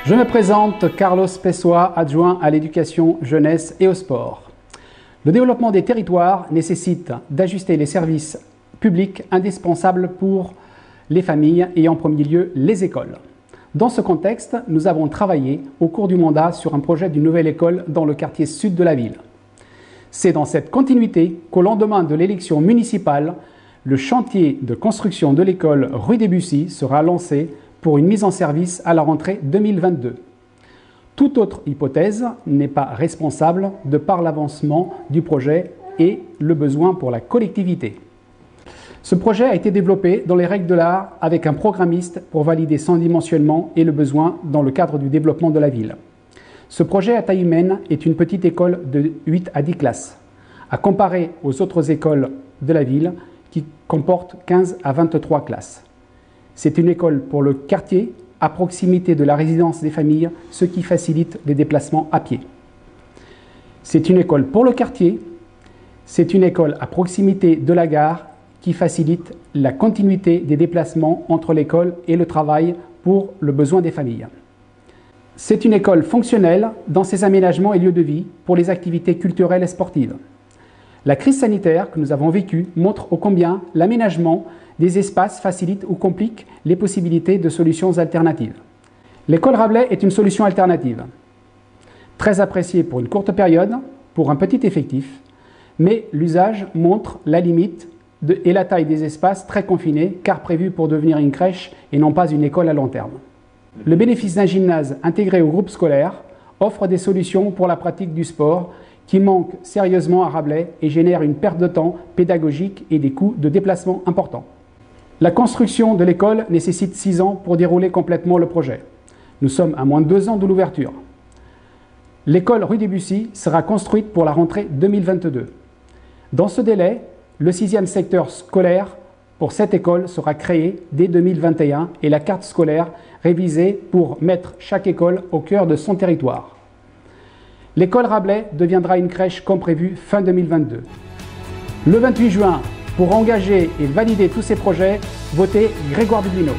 Je me présente, Carlos Pessoa, adjoint à l'éducation, jeunesse et au sport. Le développement des territoires nécessite d'ajuster les services publics indispensables pour les familles et en premier lieu les écoles. Dans ce contexte, nous avons travaillé au cours du mandat sur un projet d'une nouvelle école dans le quartier sud de la ville. C'est dans cette continuité qu'au lendemain de l'élection municipale, le chantier de construction de l'école rue Debussy sera lancé pour une mise en service à la rentrée 2022. Toute autre hypothèse n'est pas responsable de par l'avancement du projet et le besoin pour la collectivité. Ce projet a été développé dans les règles de l'art avec un programmiste pour valider son dimensionnement et le besoin dans le cadre du développement de la ville. Ce projet à taille humaine est une petite école de 8 à 10 classes, à comparer aux autres écoles de la ville qui comportent 15 à 23 classes. C'est une école pour le quartier, à proximité de la résidence des familles, ce qui facilite les déplacements à pied. C'est une école pour le quartier, c'est une école à proximité de la gare qui facilite la continuité des déplacements entre l'école et le travail pour le besoin des familles. C'est une école fonctionnelle dans ses aménagements et lieux de vie pour les activités culturelles et sportives. La crise sanitaire que nous avons vécue montre ô combien l'aménagement des espaces facilite ou complique les possibilités de solutions alternatives. L'école Rabelais est une solution alternative, très appréciée pour une courte période, pour un petit effectif, mais l'usage montre la limite et la taille des espaces très confinés, car prévus pour devenir une crèche et non pas une école à long terme. Le bénéfice d'un gymnase intégré au groupe scolaire offre des solutions pour la pratique du sport qui manque sérieusement à Rabelais et génère une perte de temps pédagogique et des coûts de déplacement importants. La construction de l'école nécessite 6 ans pour dérouler complètement le projet. Nous sommes à moins de 2 ans de l'ouverture. L'école rue Debussy sera construite pour la rentrée 2022. Dans ce délai, le 6e secteur scolaire pour cette école sera créé dès 2021 et la carte scolaire révisée pour mettre chaque école au cœur de son territoire. L'école Rabelais deviendra une crèche comme prévu fin 2022. Le 28 juin, pour engager et valider tous ces projets, votez Grégoire Dublino.